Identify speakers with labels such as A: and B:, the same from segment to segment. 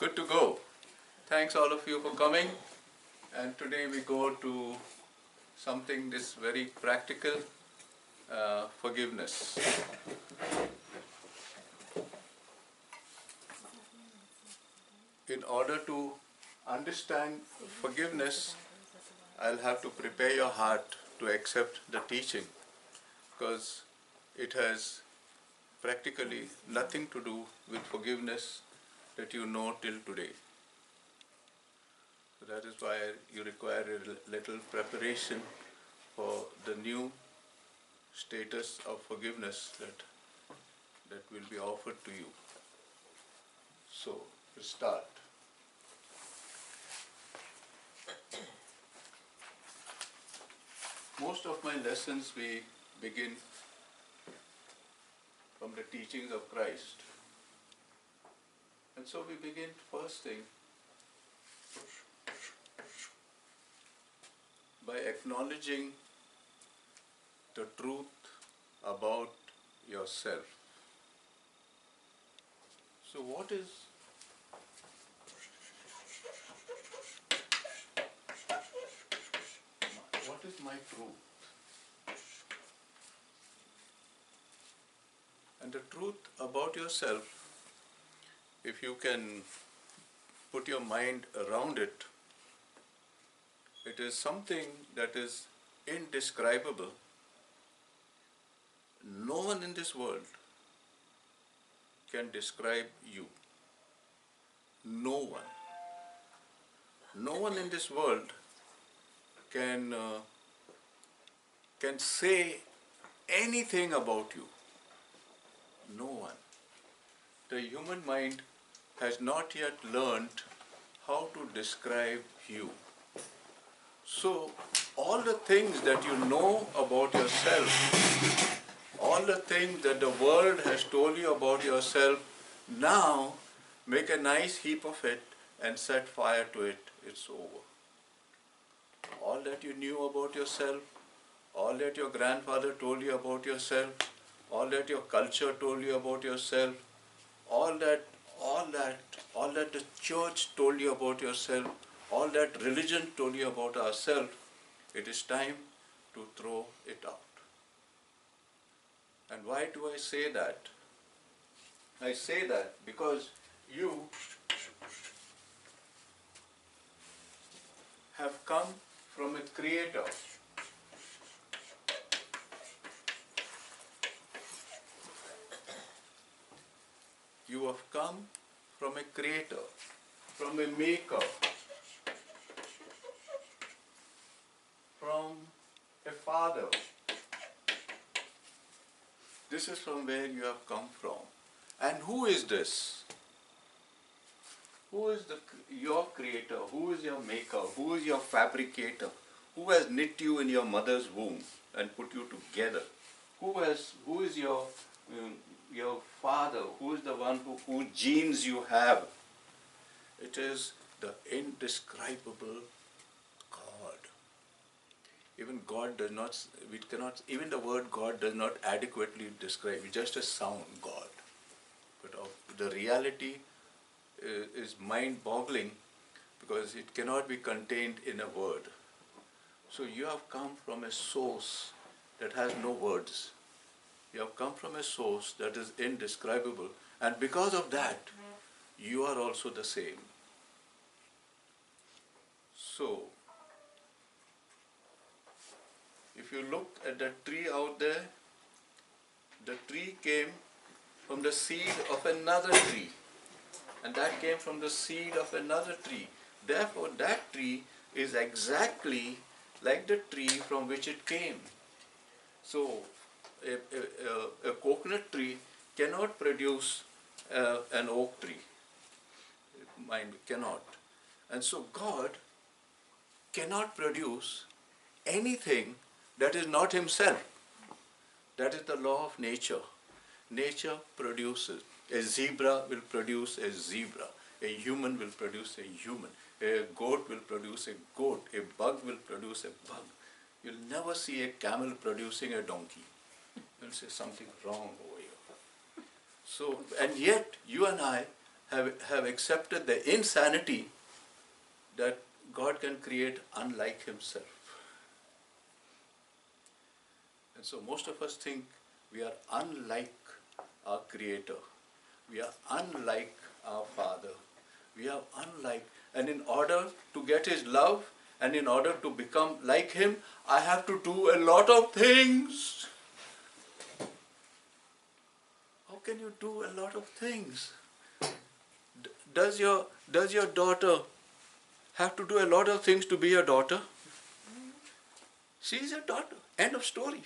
A: Good to go. Thanks all of you for coming. And today we go to something this very practical, forgiveness. In order to understand forgiveness, I'll have to prepare your heart to accept the teaching because it has practically nothing to do with forgiveness that you know till today. So that is why you require a little preparation for the new status of forgiveness that will be offered to you. So, we'll start. Most of my lessons we begin from the teachings of Christ. And so we begin first thing by acknowledging the truth about yourself. So what is my truth? And the truth about yourself, if you can put your mind around it, it is something that is indescribable. No one in this world can describe you. No one. No one in this world can say anything about you. No one. The human mind has not yet learned how to describe you. So, all the things that you know about yourself, all the things that the world has told you about yourself, now make a nice heap of it and set fire to it. It's over. All that you knew about yourself, all that your grandfather told you about yourself, all that your culture told you about yourself, all that the church told you about yourself, all that religion told you about ourselves, it is time to throw it out. And why do I say that? I say that because you have come from a creator. You have come from a creator, from a maker, from a father. This is from where you have come from. And who is this? Who is your creator? Who is your maker? Who is your fabricator? Who has knit you in your mother's womb and put you together? Who is your father? Who is the one whose genes you have? It is the indescribable God. Even God does not, even the word God does not adequately describe it, just a sound, God. But the reality is mind-boggling because it cannot be contained in a word. So you have come from a source that has no words. You have come from a source that is indescribable, and because of that, you are also the same. So, if you look at the tree out there, the tree came from the seed of another tree, and that came from the seed of another tree. Therefore, that tree is exactly like the tree from which it came. So, a coconut tree cannot produce an oak tree. Mind cannot. And so God cannot produce anything that is not himself. That is the law of nature. Nature produces. A zebra will produce a zebra. A human will produce a human. A goat will produce a goat. A bug will produce a bug. You'll never see a camel producing a donkey. You'll say something wrong over here. So, and yet you and I have accepted the insanity that God can create unlike himself. And so most of us think we are unlike our Creator. We are unlike our Father. We are unlike. And in order to get His love and in order to become like Him, I have to do a lot of things. How can you do a lot of things? Does your daughter have to do a lot of things to be your daughter? She is your daughter. End of story.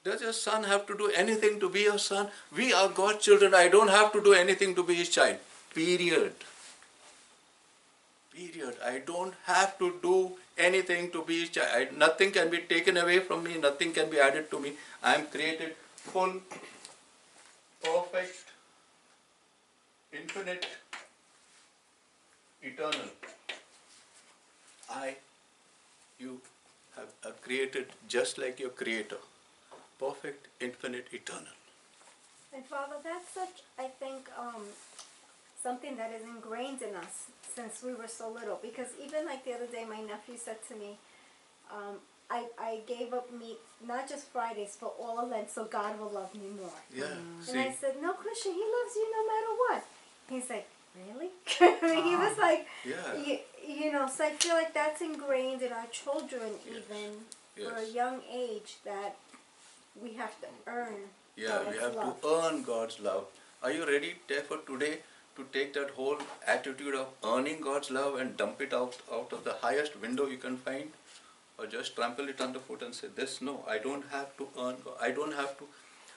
A: Does your son have to do anything to be your son? We are God's children. I don't have to do anything to be his child. Period. Period. I don't have to do anything to be his child. Nothing can be taken away from me. Nothing can be added to me. I am created full, perfect, infinite, eternal. You are created just like your Creator. Perfect, infinite, eternal.
B: And Father, that's such, I think, something that is ingrained in us since we were so little. Because even like the other day, my nephew said to me, I gave up meat, not just Fridays, but all of Lent, so God will love me more.
A: Yeah.
B: And I said, no, Christian, He loves you no matter what. He's like, really? I mean, he was like,
A: yeah.
B: you know, so I feel like that's ingrained in our children even for a
A: Yes.
B: young age, that we have to earn
A: Yeah, we have
B: love.
A: to earn God's love. Are you ready, therefore, today to take that whole attitude of earning God's love and dump it out of the highest window you can find? Or just trample it underfoot and say, this, no, I don't have to earn God. I don't have to.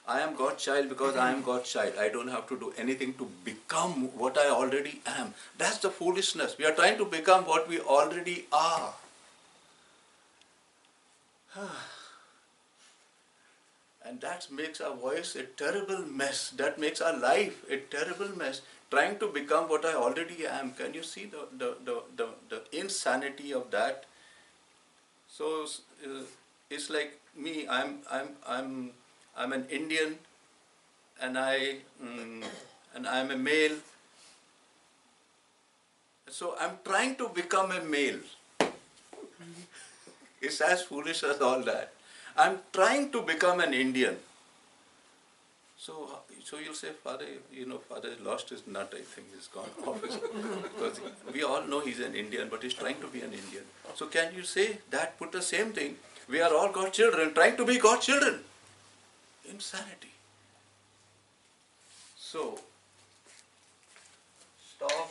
A: I am God's child because I am God's child. I don't have to do anything to become what I already am. That's the foolishness. We are trying to become what we already are. And that makes our voice a terrible mess. That makes our life a terrible mess. Trying to become what I already am. Can you see the insanity of that? So it's like me. I'm an Indian, and I'm a male. So I'm trying to become a male. It's as foolish as all that. I'm trying to become an Indian. So you'll say, Father, Father lost his nut, I think, he's gone off. Because we all know he's an Indian, but he's trying to be an Indian. So can you say that, put the same thing? We are all God's children, trying to be God's children. Insanity. So, stop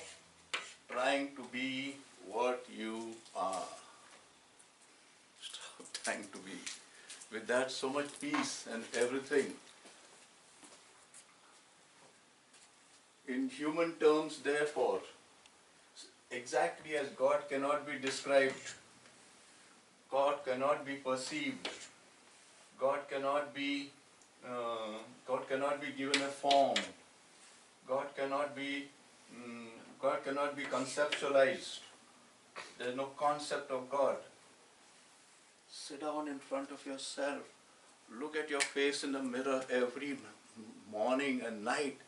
A: trying to be what you are. Stop trying to be. With that, so much peace and everything. In human terms, therefore, exactly as God cannot be described, God cannot be perceived, God cannot be given a form, God cannot be conceptualized. There is no concept of God. Sit down in front of yourself. Look at your face in the mirror every morning and night,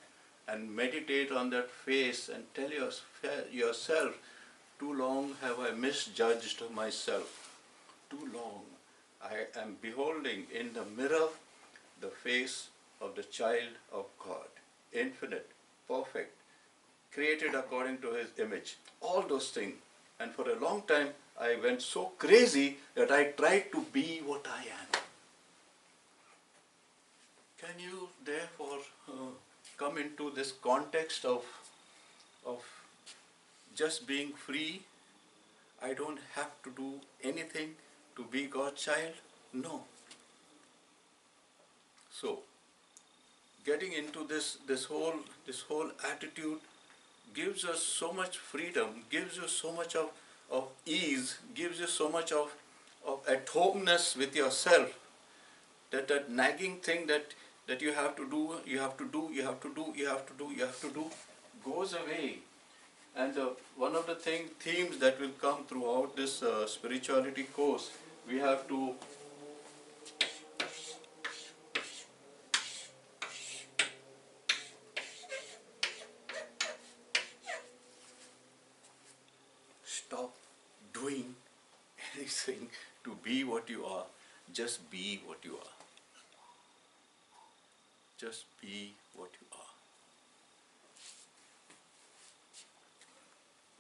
A: and meditate on that face and tell yourself, too long have I misjudged myself. Too long. I am beholding in the mirror the face of the child of God. Infinite, perfect, created according to His image. All those things. And for a long time, I went so crazy that I tried to be what I am. Can you therefore come into this context of just being free? I don't have to do anything to be God's child? No. So, getting into this whole attitude gives us so much freedom, gives you so much of ease, gives you so much of at homeness with yourself, that nagging thing that you have to do goes away. And one of the themes that will come throughout this spirituality course, we have to He's saying to be what you are, just be what you are. Just be what you are.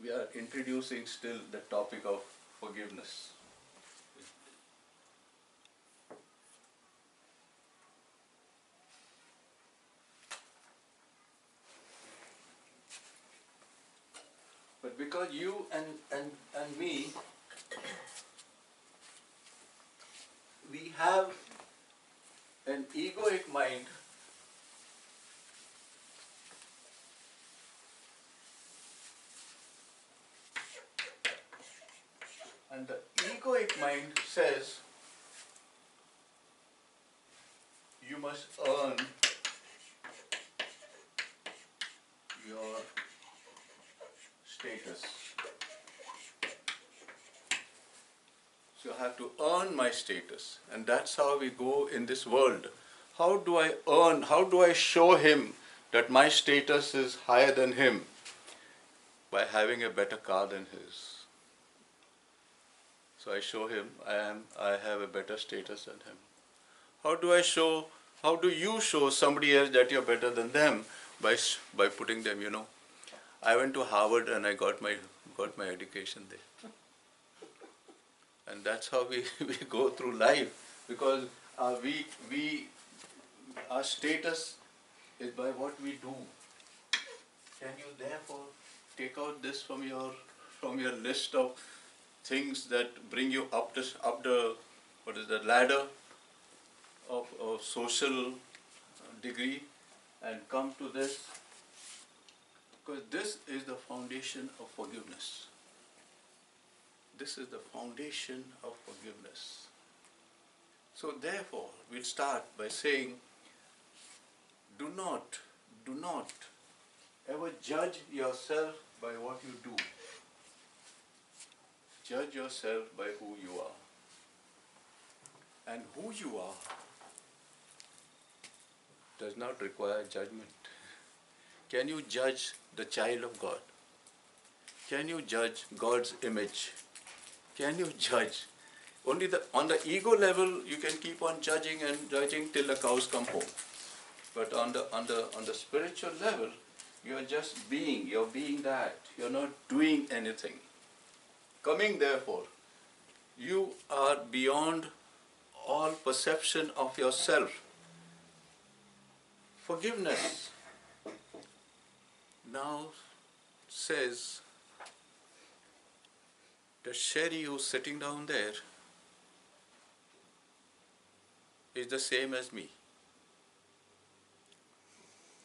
A: We are introducing still the topic of forgiveness. But because you and me, we have an egoic mind, and the egoic mind says you must earn your status. So I have to earn my status, and that's how we go in this world. How do I earn, how do I show him that my status is higher than him? By having a better car than his. So I show him I have a better status than him. How do you show somebody else that you're better than them? By putting them, I went to Harvard and I got my education there. And that's how we go through life, because our status is by what we do. Can you therefore take out this from your list of things that bring you up the ladder of social degree, and come to this? Because this is the foundation of forgiveness. This is the foundation of forgiveness. So therefore, we'll start by saying, do not ever judge yourself by what you do. Judge yourself by who you are. And who you are does not require judgment. Can you judge the child of God? Can you judge God's image? Can you judge? Only on the ego level you can keep on judging and judging till the cows come home. But on the spiritual level, you are just being. You're being that. You're not doing anything. Coming therefore, you are beyond all perception of yourself. Forgiveness now says that Sherry, who's sitting down there, is the same as me.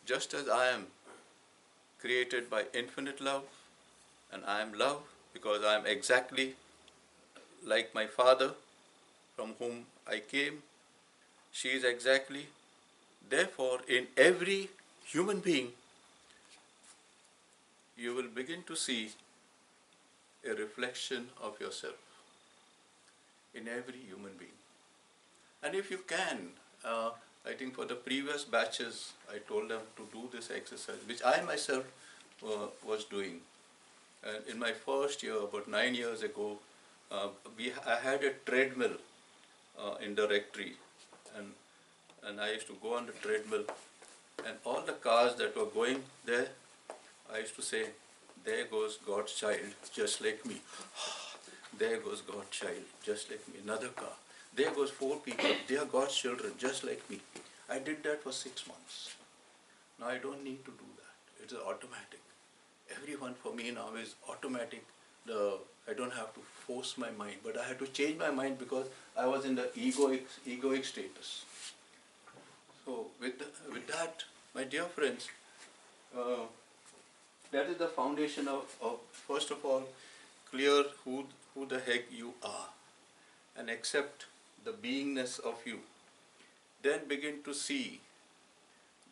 A: Just as I am created by infinite love, and I am love because I am exactly like my Father from whom I came, she is exactly. Therefore, in every human being, you will begin to see a reflection of yourself in every human being. And if you can, I think for the previous batches, I told them to do this exercise, which I myself was doing. And in my first year, about 9 years ago, I had a treadmill in the rectory, and I used to go on the treadmill, and all the cars that were going there, I used to say, there goes God's child, just like me. There goes God's child, just like me. Another car. There goes 4 people. They are God's children, just like me. I did that for 6 months. Now I don't need to do that. It is automatic. Everyone for me now is automatic. I don't have to force my mind, but I had to change my mind because I was in the egoic status. So with that, my dear friends, that is the foundation of first of all, clear who the heck you are, and accept the beingness of you. Then begin to see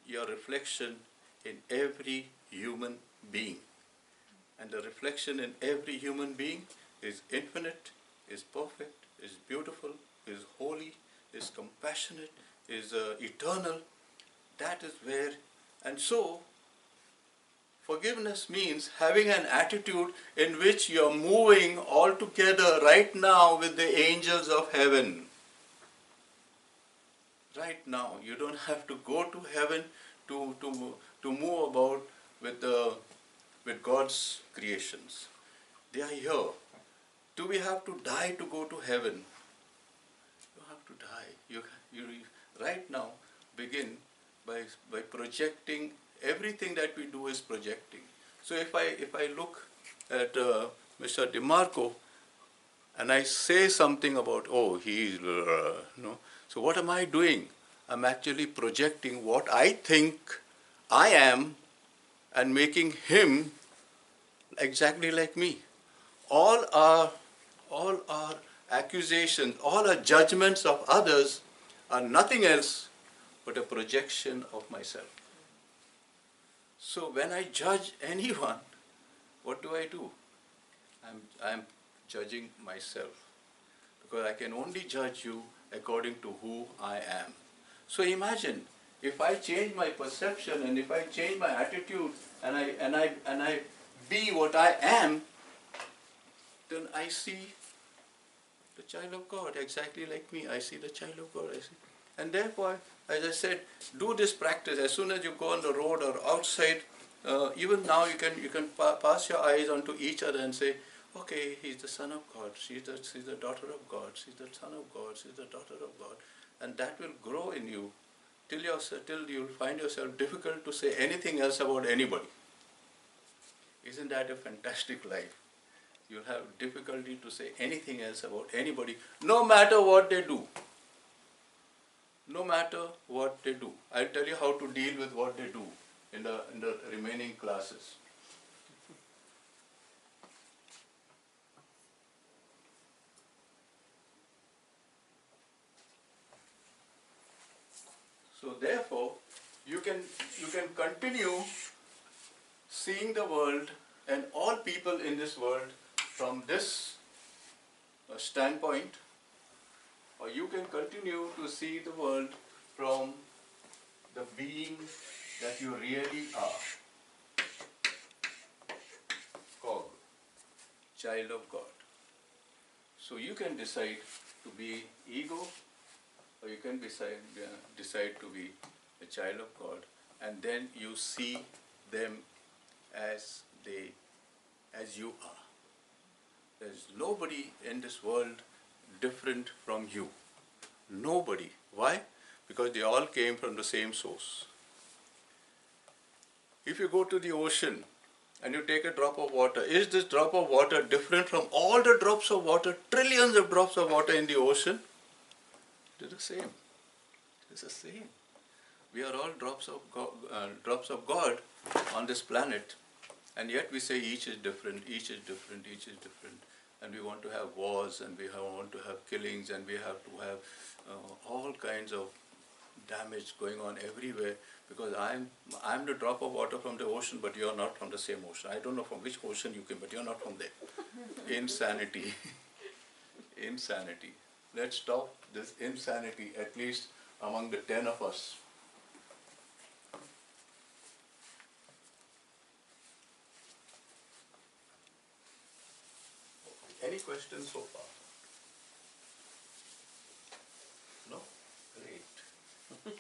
A: your reflection in every human being. And the reflection in every human being is infinite, is perfect, is beautiful, is holy, is compassionate, is eternal. That is where, and so Forgiveness means having an attitude in which you're moving all together right now with the angels of heaven. Right now. You don't have to go to heaven to move about with God's creations. They are here. Do we have to die to go to heaven? You have to die. You right now begin by projecting. Everything that we do is projecting. So if I look at Mr. DeMarco and I say something about, oh, he's, no. So what am I doing? I'm actually projecting what I think I am and making him exactly like me. All our accusations, all our judgments of others are nothing else but a projection of myself. So when I judge anyone, what do? I'm judging myself, because I can only judge you according to who I am. So imagine if I change my perception and if I change my attitude and I be what I am, then I see the child of God exactly like me. I see the child of God. I see. And therefore, as I said, do this practice. As soon as you go on the road or outside, even now you can pass your eyes onto each other and say, okay, he's the son of God, she's the daughter of God, she's the son of God, she's the daughter of God. And that will grow in you till you'll find yourself difficult to say anything else about anybody. Isn't that a fantastic life? You'll have difficulty to say anything else about anybody, no matter what they do. No matter what they do. I'll tell you how to deal with what they do in the remaining classes. So therefore, you can continue seeing the world and all people in this world from this standpoint, or you can continue to see the world from the being that you really are, called child of God. So you can decide to be ego, or you can decide to be a child of God, and then you see them as you are. There's nobody in this world different from you. Nobody. Why? Because they all came from the same source. If you go to the ocean and you take a drop of water, is this drop of water different from all the drops of water, trillions of drops of water in the ocean? It is the same. It is the same. We are all drops of God on this planet, and yet we say each is different, each is different, each is different. And we want to have wars, and we want to have killings, and we have to have all kinds of damage going on everywhere, because I'm the drop of water from the ocean, but you're not from the same ocean. I don't know from which ocean you came, but you're not from there. Insanity. Insanity. Let's stop this insanity, at least among the 10 of us. Any questions so far? No? Great. Okay.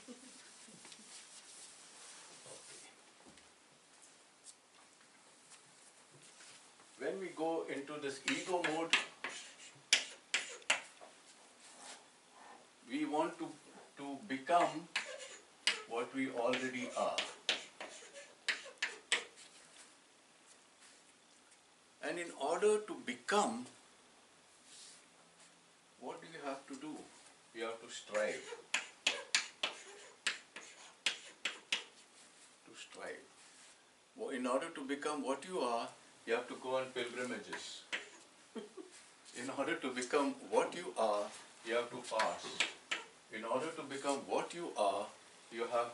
A: When we go into this ego mode, we want to become what we already are. And in order to become, what do you have to do? You have to strive. To strive. Well, in order to become what you are, you have to go on pilgrimages. In order to become what you are, you have to fast. In order to become what you are, you have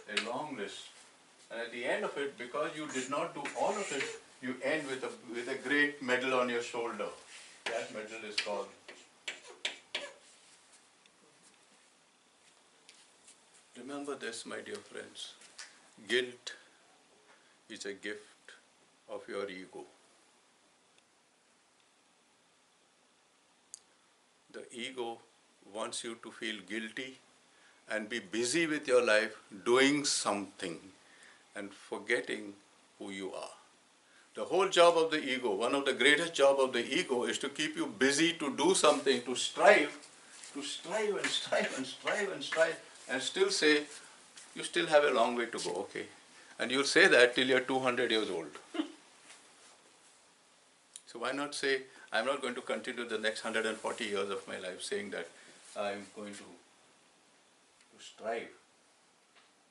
A: a long list. And at the end of it, because you did not do all of it, you end with a great medal on your shoulder. That medal is called. Remember this, my dear friends. Guilt is a gift of your ego. The ego wants you to feel guilty and be busy with your life doing something and forgetting who you are. The whole job of the ego, one of the greatest job of the ego is to keep you busy to do something, to strive and strive and strive and strive and still say, you still have a long way to go, okay. And you'll say that till you're 200 years old. So why not say, I'm not going to continue the next 140 years of my life saying that I'm going to strive.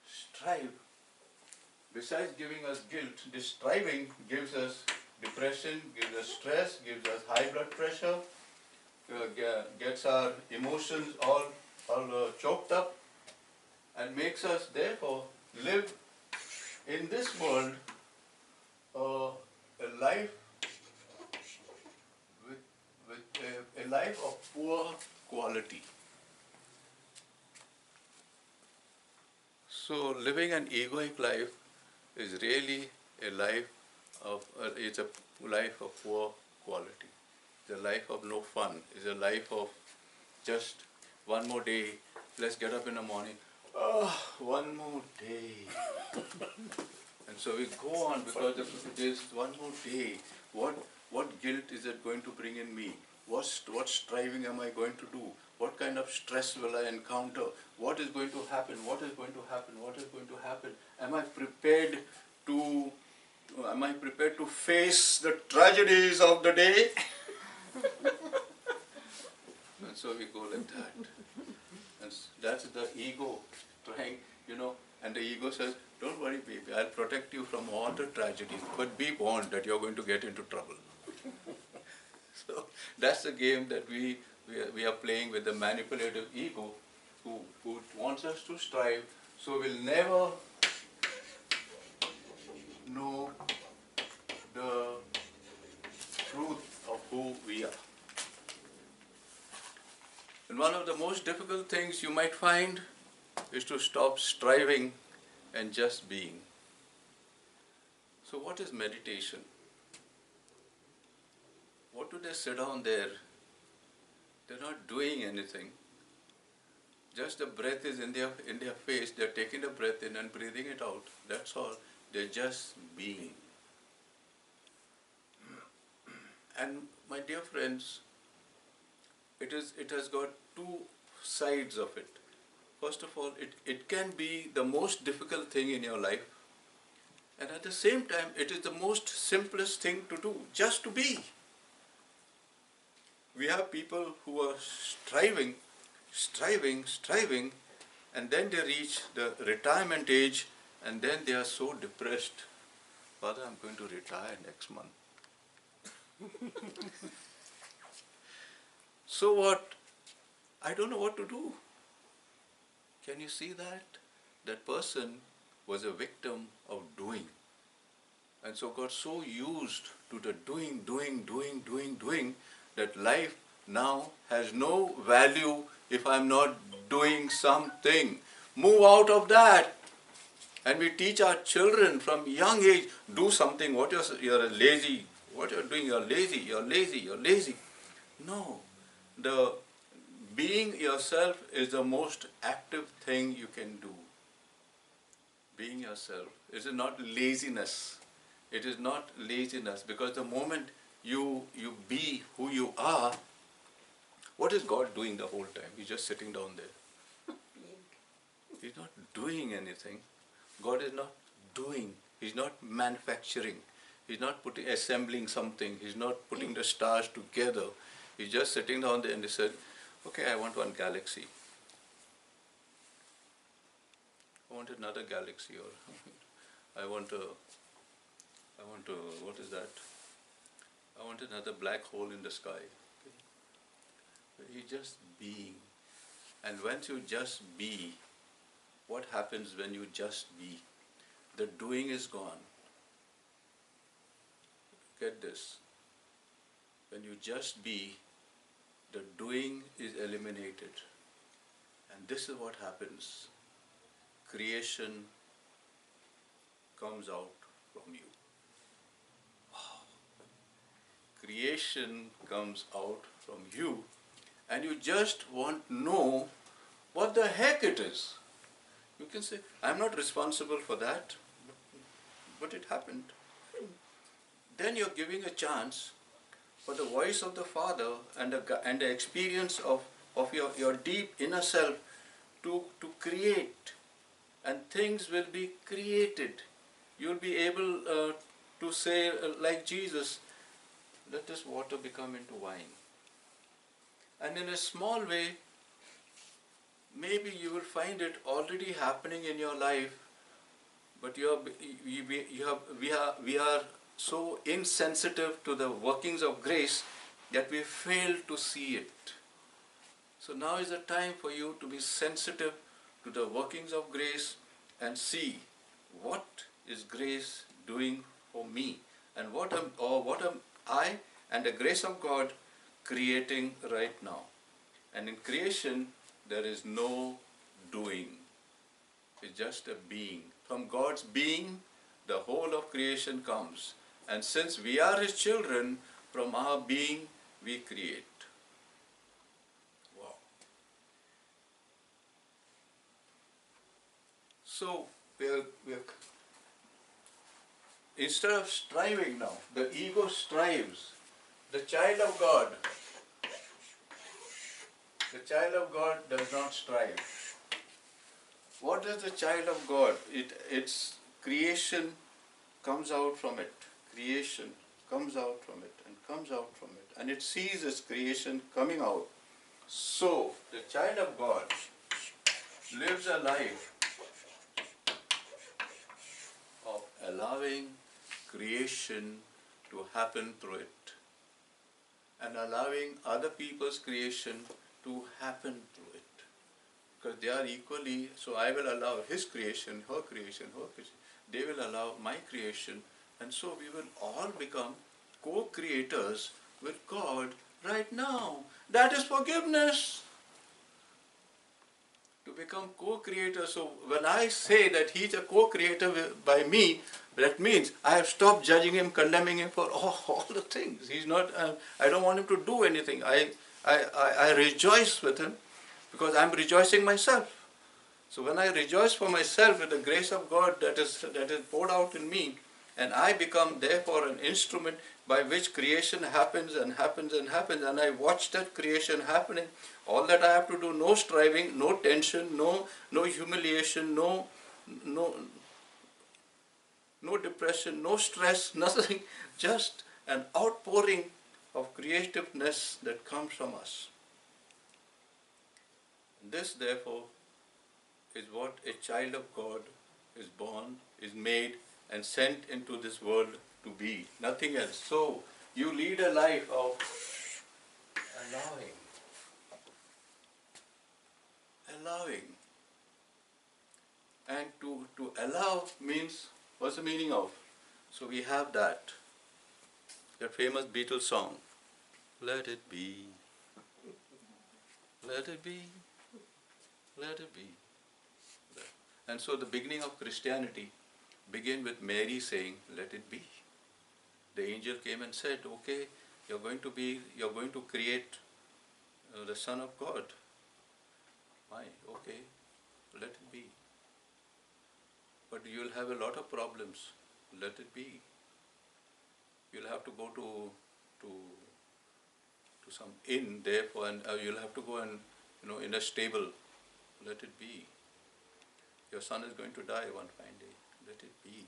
A: Strive. Besides giving us guilt, this striving gives us depression, gives us stress, gives us high blood pressure, gets our emotions all choked up, and makes us therefore live in this world a life with a life of poor quality. So living an egoic life is really a life of it's a life of poor quality. It's a life of no fun. It's a life of just one more day. Let's get up in the morning. Oh, one more day. And so we go on because of this one more day. What guilt is it going to bring in me? What striving am I going to do? What kind of stress will I encounter? What is going to happen? What is going to happen? What is going to happen? Am I prepared to face the tragedies of the day? And so we go like that. And that's the ego trying, and the ego says, don't worry baby, I'll protect you from all the tragedies, but be warned that you're going to get into trouble. So that's the game that we are playing with the manipulative ego who wants us to strive, so we'll never know the truth of who we are. And one of the most difficult things you might find is to stop striving and just being. So what is meditation? What do they sit down there? They're not doing anything. Just the breath is in their face. They're taking the breath in and breathing it out. That's all. They're just being. And my dear friends, it has got two sides of it. First of all, it can be the most difficult thing in your life, and at the same time, it is the most simplest thing to do, just to be. We have people who are striving, and then they reach the retirement age, and then they are so depressed. Father, I'm going to retire next month. So what? I don't know what to do. Can you see that? That person was a victim of doing. And so got so used to the doing, that life now has no value if I'm not doing something. Move out of that. And we teach our children from young age, do something. You're lazy. What you're doing, you're lazy. No. The being yourself is the most active thing you can do. Being yourself. It is not laziness. It is not laziness, because the moment you be who you are, what is God doing the whole time? He's just sitting down there. He's not doing anything. God is not doing. He's not manufacturing. He's not assembling something. He's not putting the stars together. He's just sitting down there and he said, okay, I want one galaxy. I want another galaxy, or I want what is that? I want another black hole in the sky. He's just being. And once you just be, what happens when you just be? The doing is gone. Get this. When you just be, the doing is eliminated. And this is what happens. Creation comes out from you. Creation comes out from you, and you just want to know what the heck it is. You can say, I'm not responsible for that, but it happened. Then you're giving a chance for the voice of the Father and the experience of your deep inner self to create, and things will be created. You'll be able to say, like Jesus, let this water become into wine. And in a small way, maybe you will find it already happening in your life, but we are so insensitive to the workings of grace that we fail to see it. So now is the time for you to be sensitive to the workings of grace and see what is grace doing for me, and what am I and the grace of God creating right now. And in creation there is no doing. It's just a being. From God's being, the whole of creation comes. And since we are His children, from our being we create. Wow. So, instead of striving now, the ego strives. The child of God does not strive. What is the child of God? Its creation comes out from it. Creation comes out from it and comes out from it. And it sees its creation coming out. So, the child of God lives a life of allowing creation to happen through it, and allowing other people's creation to happen through it. Because they are equally, so I will allow his creation, her creation, her creation. They will allow my creation, and so we will all become co-creators with God right now. That is forgiveness. To become co-creator. So when I say that he's a co-creator by me, that means I have stopped judging him, condemning him for all the things. He's not. I don't want him to do anything. I rejoice with him because I'm rejoicing myself. So when I rejoice for myself with the grace of God that is poured out in me, and I become therefore an instrument by which creation happens and happens and happens, and I watch that creation happening. All that I have to do, no striving, no tension, no humiliation, no depression, no stress, nothing, just an outpouring of creativeness that comes from us. This therefore is what a child of God is born, is made, and sent into this world to be. Nothing else. So you lead a life of allowing. And to allow means, what's the meaning of? So we have that famous Beatles song, let it be, let it be, let it be. And so the beginning of Christianity began with Mary saying, let it be. The angel came and said, okay, you're going to create the Son of God. Fine, okay, let it be. But you'll have a lot of problems. Let it be. You'll have to go to some inn, therefore, and you'll have to go and in a stable. Let it be. Your son is going to die one fine day. Let it be.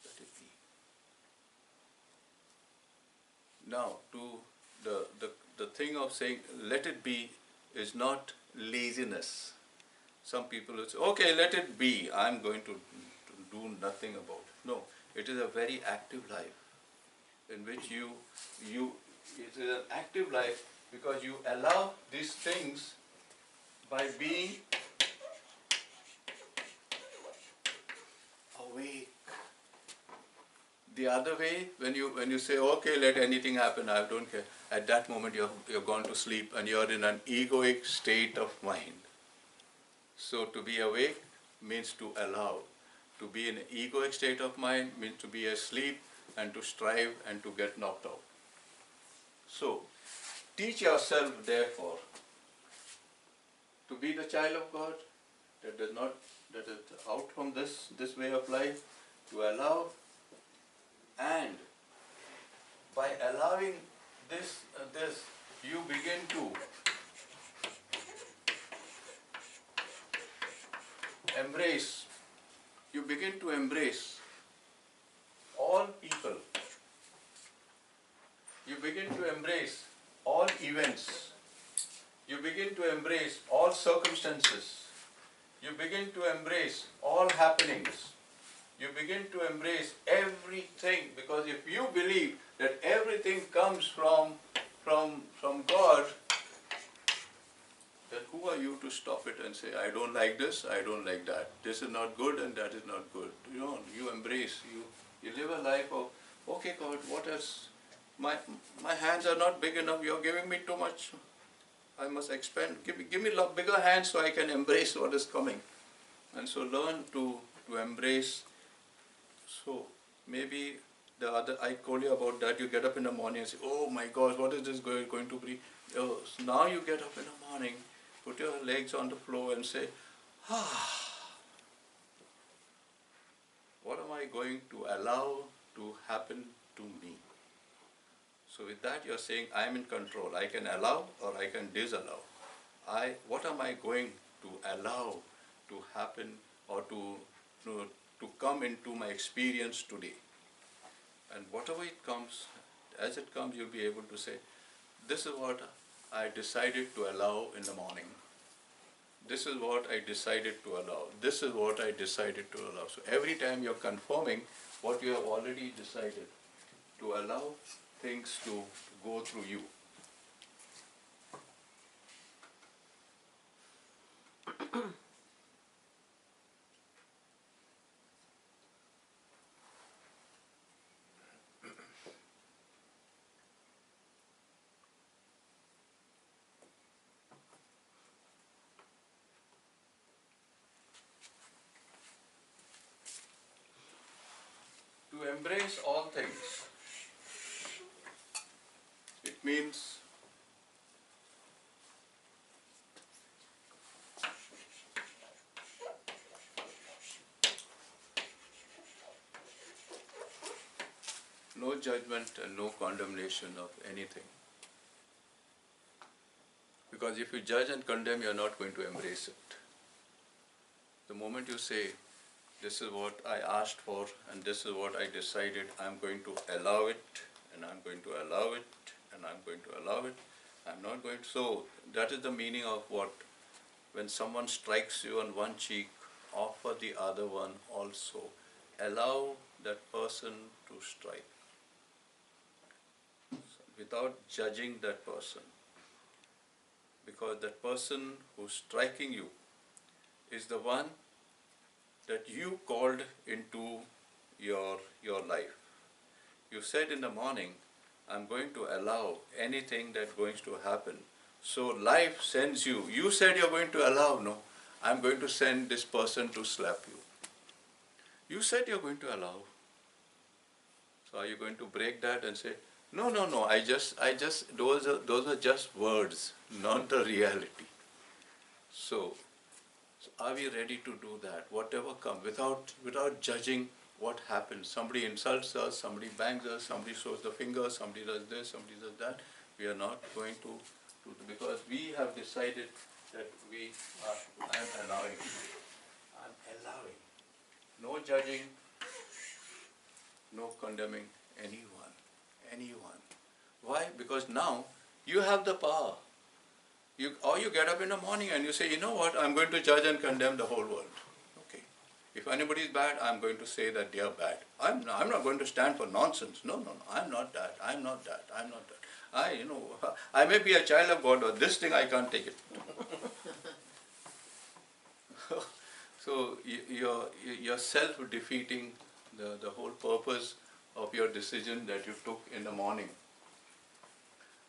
A: Let it be. Now, to the thing of saying let it be is not laziness. Some people will say, okay, let it be. I'm going to do nothing about it. No, it is a very active life in which it is an active life because you allow these things by being awake. The other way, when you say, okay, let anything happen, I don't care, at that moment you're gone to sleep and you're in an egoic state of mind. So to be awake means to allow To be in an egoic state of mind means to be asleep and to strive and to get knocked out. So, teach yourself therefore to be the child of God that is out from this way of life, to allow, and by allowing this, you begin to embrace, all people, you begin to embrace all events, you begin to embrace all circumstances, you begin to embrace all happenings, you begin to embrace everything, because if you believe that everything comes from God, then who are you to stop it and say, I don't like this, I don't like that, this is not good and that is not good. You know, you embrace, you live a life of, okay God, what else? My hands are not big enough, you're giving me too much, I must expand, give me bigger hands so I can embrace what is coming. And so learn to embrace. So maybe I told you about that, you get up in the morning and say, oh my gosh, what is this going to be? Oh, so now you get up in the morning, put your legs on the floor and say, what am I going to allow to happen to me? So with that you're saying, I'm in control. I can allow or I can disallow. What am I going to allow to happen or to come into my experience today? And whatever it comes, as it comes, you'll be able to say, this is what I decided to allow in the morning. This is what I decided to allow. This is what I decided to allow. So every time you're confirming what you have already decided, to allow things to go through you. To embrace all things, it means no judgment and no condemnation of anything. Because if you judge and condemn, you're not going to embrace it. The moment you say, this is what I asked for and this is what I decided, I'm going to allow it, and I'm going to allow it, and I'm going to allow it, I'm not going to. So that is the meaning of what, when someone strikes you on one cheek, offer the other one also. Allow that person to strike without judging that person. Because that person who's striking you is the one that you called into your life. You said in the morning, I'm going to allow anything that's going to happen. So life sends you. You said you're going to allow, no, I'm going to send this person to slap you. You said you're going to allow. So are you going to break that and say, no, those are just words, not the reality. So are we ready to do that? Whatever comes, without judging what happens. Somebody insults us, somebody bangs us, somebody shows the finger, somebody does this, somebody does that. We are not going to because we have decided that I'm allowing. I'm allowing. No judging, no condemning anyone. Why? Because now you have the power. You get up in the morning and you say, you know what, I'm going to judge and condemn the whole world. Okay. If anybody is bad, I'm going to say that they are bad. I'm not going to stand for nonsense. No, I'm not that. I may be a child of God, but this thing I can't take it. So you're self-defeating the whole purpose of your decision that you took in the morning.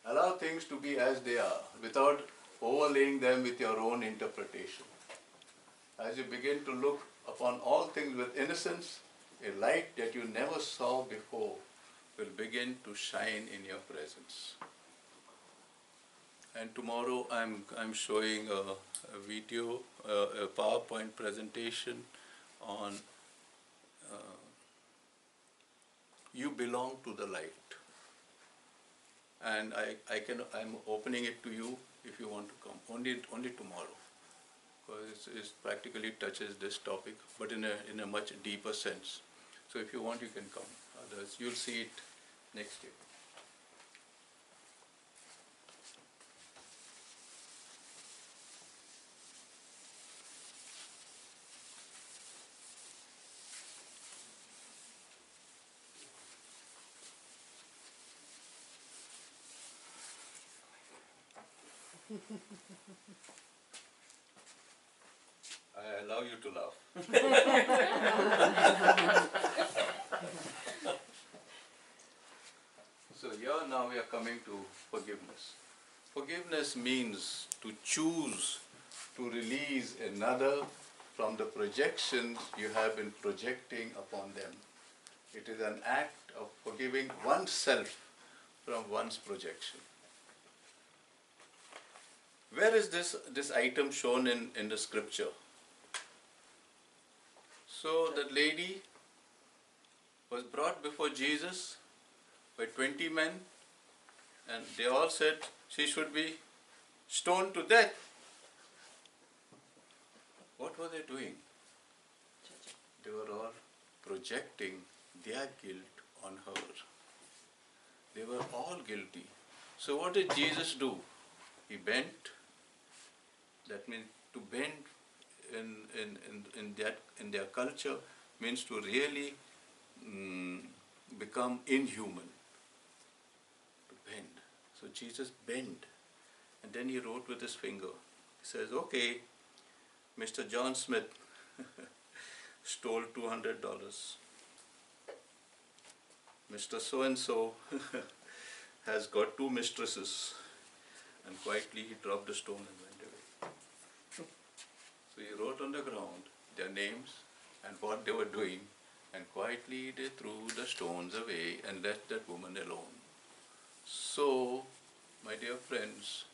A: Allow things to be as they are without overlaying them with your own interpretation. As you begin to look upon all things with innocence, a light that you never saw before will begin to shine in your presence. And tomorrow I'm showing a video, a PowerPoint presentation on you belong to the light. And I'm opening it to you if you want to come. Only tomorrow, because it practically touches this topic, but in a much deeper sense. So if you want, you can come. Others, you'll see it next year. I allow you to laugh. So here now we are coming to forgiveness. Forgiveness means to choose to release another from the projections you have been projecting upon them. It is an act of forgiving oneself from one's projection. Where is this item shown in the scripture? So that lady was brought before Jesus by 20 men, and they all said she should be stoned to death. What were they doing? They were all projecting their guilt on her. They were all guilty. So what did Jesus do? He bent. That means to bend in their culture means to really become inhuman. To bend. So Jesus bent, and then he wrote with his finger. He says, "Okay, Mr. John Smith stole $200. Mr. So-and-so has got 2 mistresses." And quietly he dropped the stone and went away. So he wrote on the ground their names and what they were doing, and quietly they threw the stones away and left that woman alone. So, my dear friends,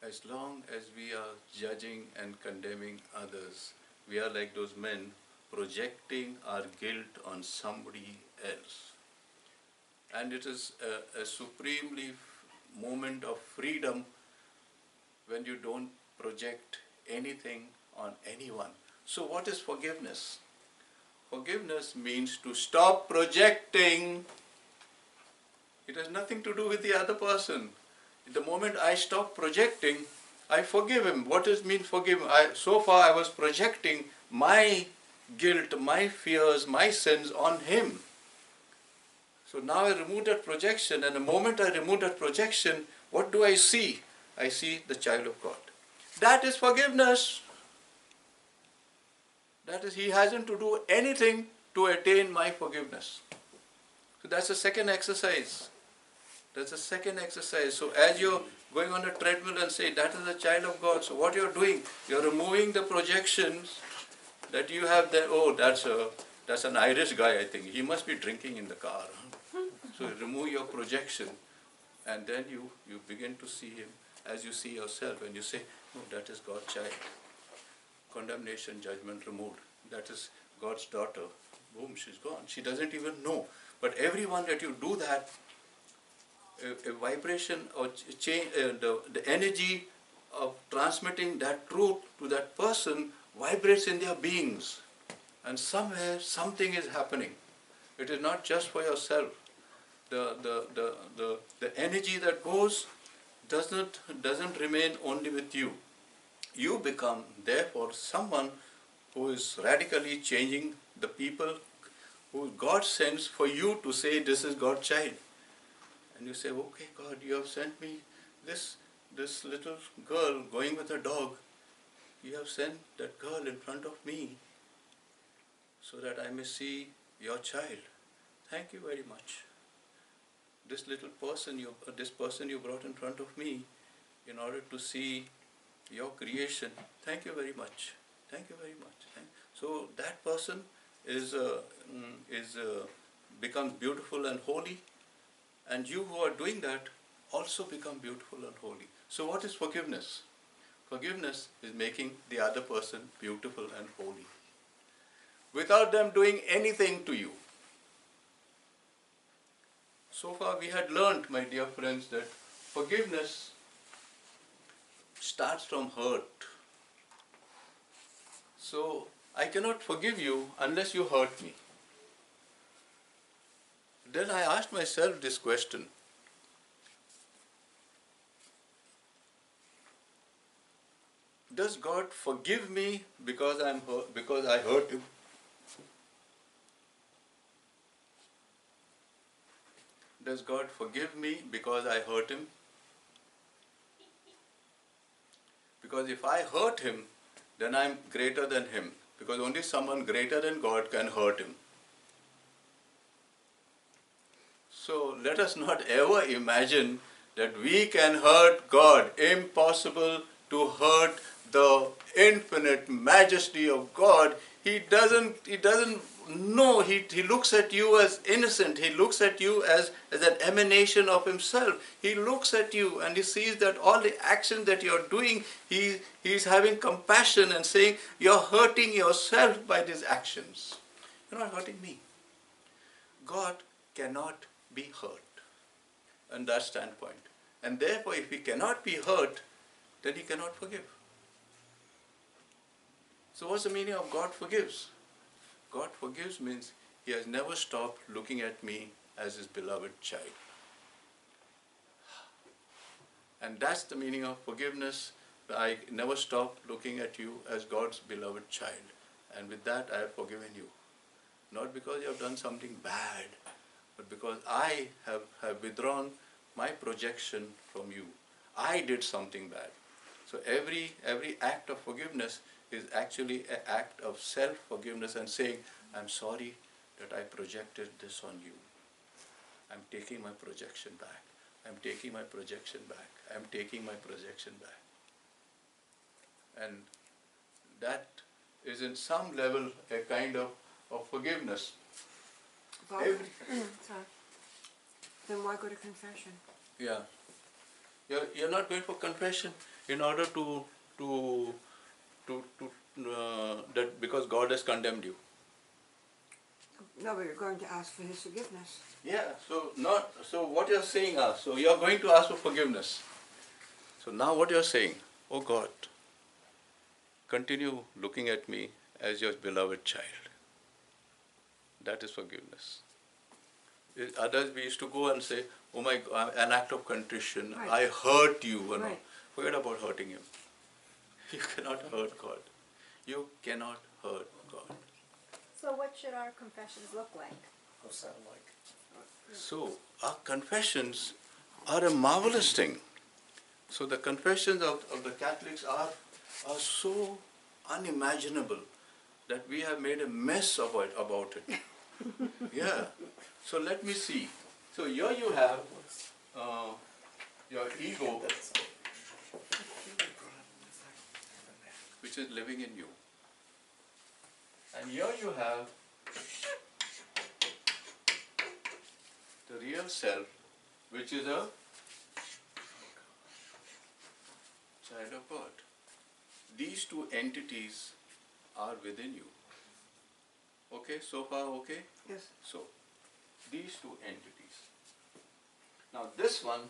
A: as long as we are judging and condemning others, we are like those men projecting our guilt on somebody else. And it is a supremely moment of freedom when you don't project anything on anyone. So what is forgiveness? Forgiveness means to stop projecting. It has nothing to do with the other person. The moment I stop projecting, I forgive him. What does mean forgive? So far I was projecting my guilt, my fears, my sins on him. So now I remove that projection, and the moment I remove that projection, what do I see? I see the child of God. That is forgiveness. That is, he hasn't to do anything to attain my forgiveness. So that's the second exercise. That's the second exercise. So as you're going on a treadmill and say, that is the child of God. So what you're doing, you're removing the projections that you have there. Oh, that's an Irish guy, I think. He must be drinking in the car. So you remove your projection, and then you begin to see him as you see yourself, and you say, no, that is God's child. Condemnation, judgment removed. That is God's daughter. Boom, she's gone. She doesn't even know. But everyone that you do that, a vibration or change, the energy of transmitting that truth to that person vibrates in their beings. And somewhere something is happening. It is not just for yourself. The energy that goes doesn't remain only with you. You become, therefore, someone who is radically changing the people who God sends for you to say, this is God's child. And you say, okay, God, you have sent me this little girl going with a dog. You have sent that girl in front of me so that I may see your child. Thank you very much. This person you brought in front of me in order to see your creation. Thank you very much. Thank you very much. So that person is becomes beautiful and holy, and you who are doing that also become beautiful and holy. So what is forgiveness? Forgiveness is making the other person beautiful and holy without them doing anything to you. So far we had learned, my dear friends, that forgiveness starts from hurt. So I cannot forgive you unless you hurt me. Then I asked myself this question. Does God forgive me because because I hurt him? Does God forgive me because I hurt him? Because if I hurt him, then I'm greater than him. Because only someone greater than God can hurt him. So let us not ever imagine that we can hurt God. Impossible to hurt the infinite majesty of God. He doesn't know. He looks at you as innocent. He looks at you as an emanation of himself. He looks at you and he sees that all the actions that you're doing, he's having compassion and saying, you're hurting yourself by these actions. You're not hurting me. God cannot be hurt in that standpoint. And therefore, if he cannot be hurt, then he cannot forgive. So what's the meaning of God forgives? God forgives means he has never stopped looking at me as his beloved child. And that's the meaning of forgiveness. I never stop looking at you as God's beloved child. And with that, I have forgiven you. Not because you have done something bad, but because I have withdrawn my projection from you. I did something bad. So every act of forgiveness is actually an act of self-forgiveness and saying, I'm sorry that I projected this on you. I'm taking my projection back. I'm taking my projection back. I'm taking my projection back. And that is in some level a kind of forgiveness.
C: Well, sorry. Then why go to confession?
A: Yeah. You're not going for confession in order to that because God has condemned you.
C: No, but you're going to ask for his forgiveness.
A: Yeah. So what you're saying so you're going to ask for forgiveness. So now what you're saying, oh God, continue looking at me as your beloved child. That is forgiveness. Others we used to go and say, oh my God, an act of contrition,
C: Right.
A: I hurt you. And
C: Right.
A: all. Forget about hurting him. You cannot hurt God. You cannot hurt God.
B: So what should our confessions look like?
D: Or sound like.
A: So our confessions are a marvelous thing. So the confessions of the Catholics are so unimaginable that we have made a mess about it. Yeah. So let me see. So here you have your ego, which is living in you. And here you have the real self, which is a child of God. These two entities are within you. Okay, so far okay?
C: Yes.
A: So, these two entities. Now this one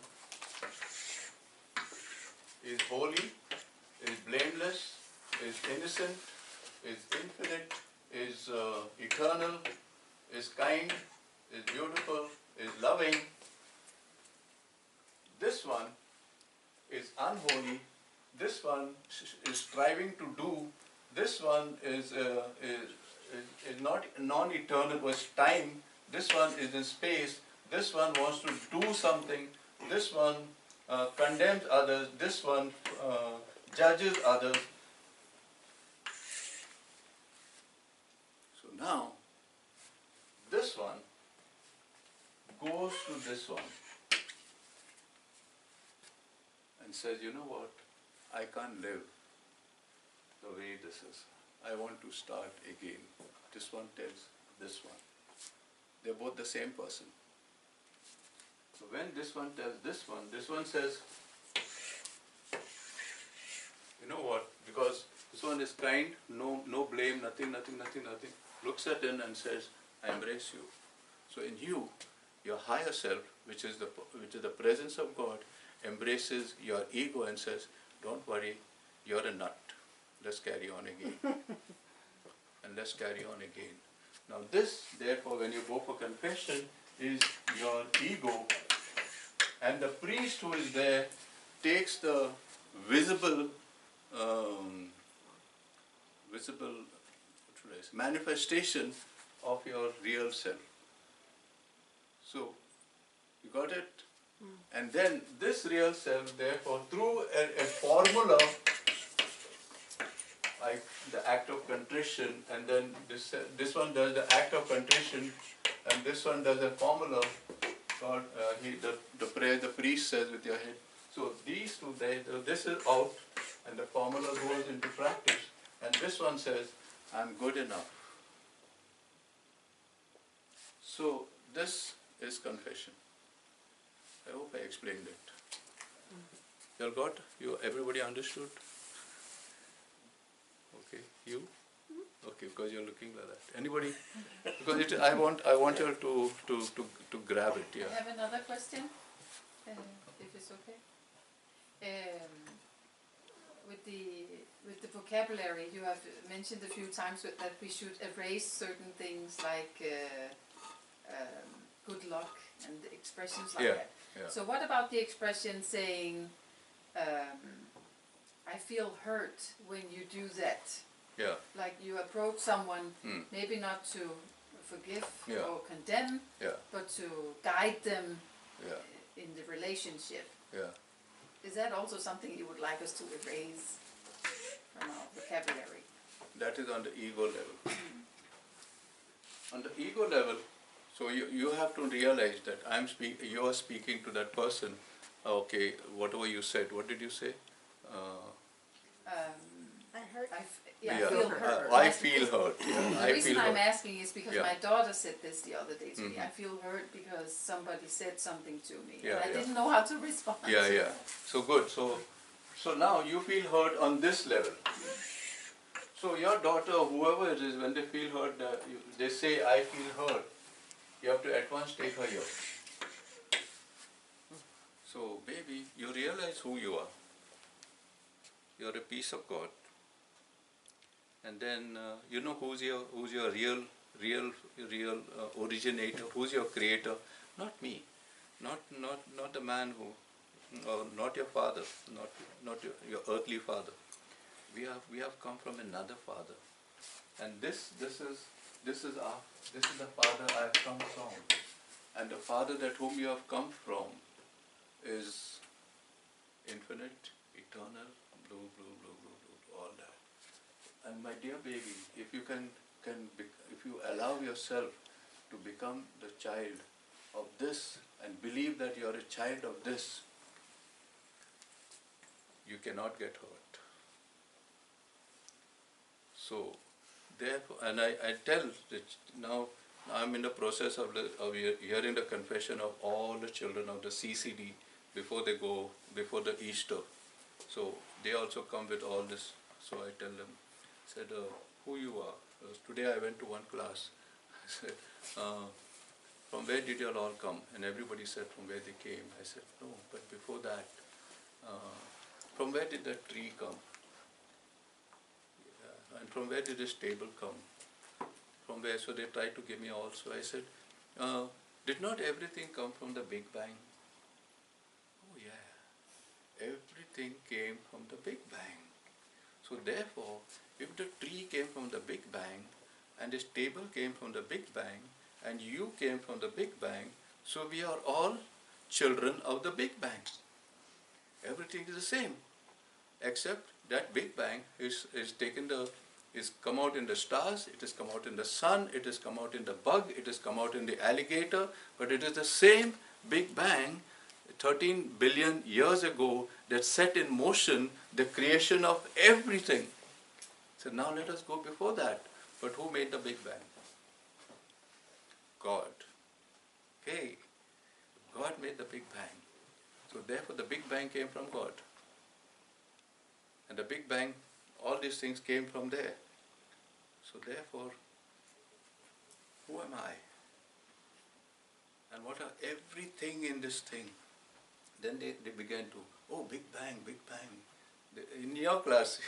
A: is holy, is blameless, is innocent, is infinite, is eternal, is kind, is beautiful, is loving. This one is unholy. This one is striving to do. This one is not non-eternal, was time. This one is in space. This one wants to do something. This one condemns others. This one judges others. So now, this one goes to this one and says, you know what, I can't live the way this is. I want to start again. This one tells this one. They're both the same person. So when this one tells this one says, you know what, because this one is kind, no blame, nothing, looks at him and says, I embrace you. So in you, your higher self, which is the presence of God, embraces your ego and says, don't worry, you're a nut. Let's carry on again. And let's carry on again. Now this, therefore, when you go for confession, is your ego, and the priest who is there takes the visible manifestation of your real self. So, you got it? And then this real self, therefore, through a formula, like the act of contrition, and then this one does the act of contrition, and this one does a formula. God, the prayer the priest says with your head. So these two, this is out, and the formula goes into practice. And this one says, I'm good enough. So this is confession. I hope I explained it. You all got? Everybody understood? Okay, you? Okay, because you're looking like that. Anybody? Because I want you to grab it. Yeah.
D: I have another question, if it's okay. With the vocabulary, you have mentioned a few times that we should erase certain things like good luck and expressions like that.
A: Yeah.
D: So what about the expression saying, I feel hurt when you do that?
A: Yeah.
D: Like you approach someone, maybe not to forgive or condemn, but to guide them in the relationship.
A: Yeah.
D: Is that also something you would like us to erase from our vocabulary?
A: That is on the ego level. On the ego level, so you have to realize that you are speaking to that person. Okay, whatever you said, what did you say?
B: I hurt.
D: I feel hurt.
A: I feel hurt. Yeah,
D: The reason I'm asking is because
A: Yeah.
D: my daughter said this the other day to me. I feel hurt because somebody said something to me, and I didn't know how to respond.
A: Yeah. So good. So now you feel hurt on this level. So your daughter, whoever it is, when they feel hurt, they say, I feel hurt. You have to at once take her here. So baby, you realize who you are. You're a piece of God. And then you know who's your real originator, who's your creator. Not me, not the man who, or not your father, not your earthly father. We have come from another father, and this is the father I have come from, and the father that whom you have come from is infinite, eternal, blue, all that. And my dear baby, if you if you allow yourself to become the child of this and believe that you are a child of this, you cannot get hurt. So, therefore, and I tell that now I'm in the process of hearing the confession of all the children of the CCD before the Easter. So they also come with all this. So I tell them, said, who you are. Today I went to one class. I said, from where did you all come? And everybody said from where they came. I said, no, but before that, from where did that tree come? And from where did this table come? From where? So they tried to give me also. I said, did not everything come from the Big Bang? Oh yeah, everything came from the Big Bang. So therefore, if the tree came from the Big Bang, and this table came from the Big Bang, and you came from the Big Bang, so we are all children of the Big Bang. Everything is the same, except that Big Bang is come out in the stars, it has come out in the sun, it has come out in the bug, it has come out in the alligator, but it is the same Big Bang 13 billion years ago that set in motion the creation of everything. So now let us go before that. But who made the Big Bang? God. Okay. God made the Big Bang. So therefore the Big Bang came from God. And the Big Bang, all these things came from there. So therefore, who am I? And what are everything in this thing? Then they began to, oh, Big Bang, Big Bang. In your class,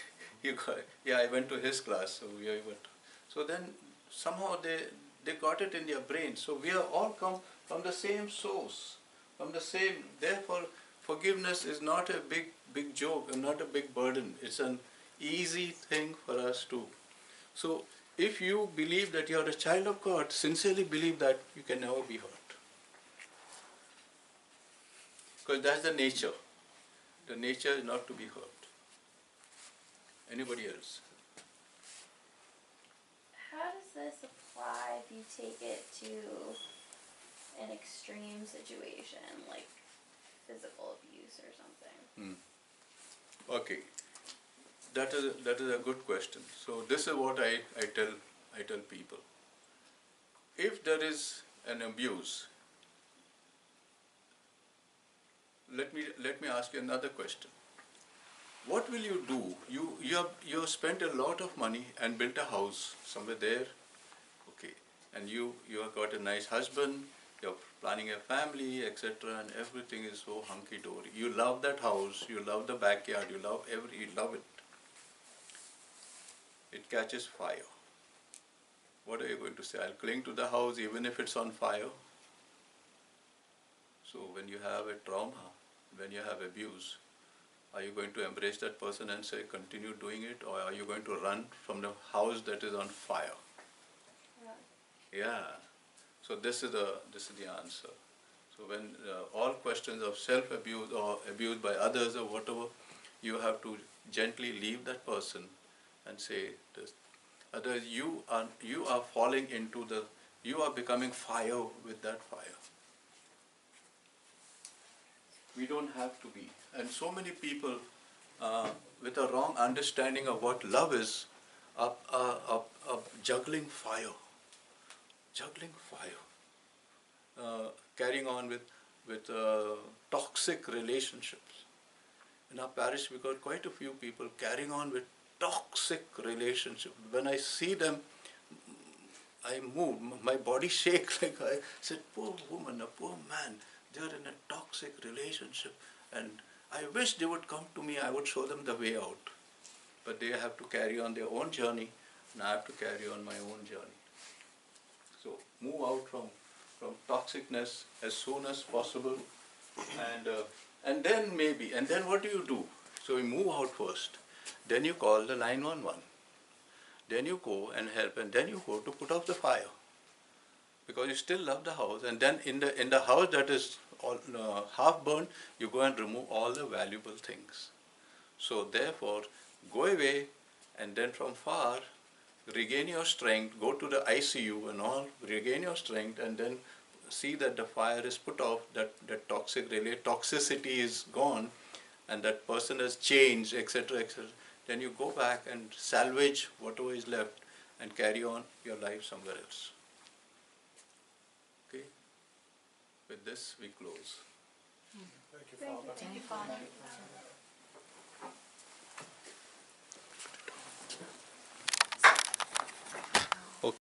A: you got, yeah, I went to his class, so we went. So then somehow they got it in their brain. So we are all come from the same source, from the same. Therefore, forgiveness is not a big joke and not a big burden. It's an easy thing for us to. So if you believe that you are a child of God, sincerely believe that, you can never be hurt. Because that's the nature. The nature is not to be hurt. Anybody else?
E: How does this apply if you take it to an extreme situation, like physical abuse or something?
A: Okay, that is a good question. So this is what I tell people. If there is an abuse, let me ask you another question. What will you do? You have spent a lot of money and built a house somewhere there, okay, and you have got a nice husband, you're planning a family, etc., and everything is so hunky-dory. You love that house, you love the backyard, you love it. It catches fire. What are you going to say? I'll cling to the house even if it's on fire. So when you have a trauma, when you have abuse, are you going to embrace that person and say, continue doing it, or are you going to run from the house that is on fire? Yeah. So this is the answer. So when all questions of self-abuse or abuse by others or whatever, you have to gently leave that person and say this. Otherwise, you are falling into you are becoming fire with that fire. We don't have to be. And so many people, with a wrong understanding of what love is, are juggling fire. Carrying on with toxic relationships. In our parish, we got quite a few people carrying on with toxic relationships. When I see them, I move, my body shakes. Like I said, poor woman, a poor man, they are in a toxic relationship, and I wish they would come to me, I would show them the way out. But they have to carry on their own journey, and I have to carry on my own journey. So move out from toxicness as soon as possible, and then what do? So you move out first, then you call the 911. Then you go and help, and then you go to put off the fire, because you still love the house. And then in the house that is all, half burned, you go and remove all the valuable things. So therefore, go away, and then from far, regain your strength. Go to the ICU and all, regain your strength, and then see that the fire is put off, that toxicity is gone, and that person has changed, etc., etc. Then you go back and salvage whatever is left and carry on your life somewhere else. Okay? With this, we close.
B: Thank you, Father.
E: Thank you, Father.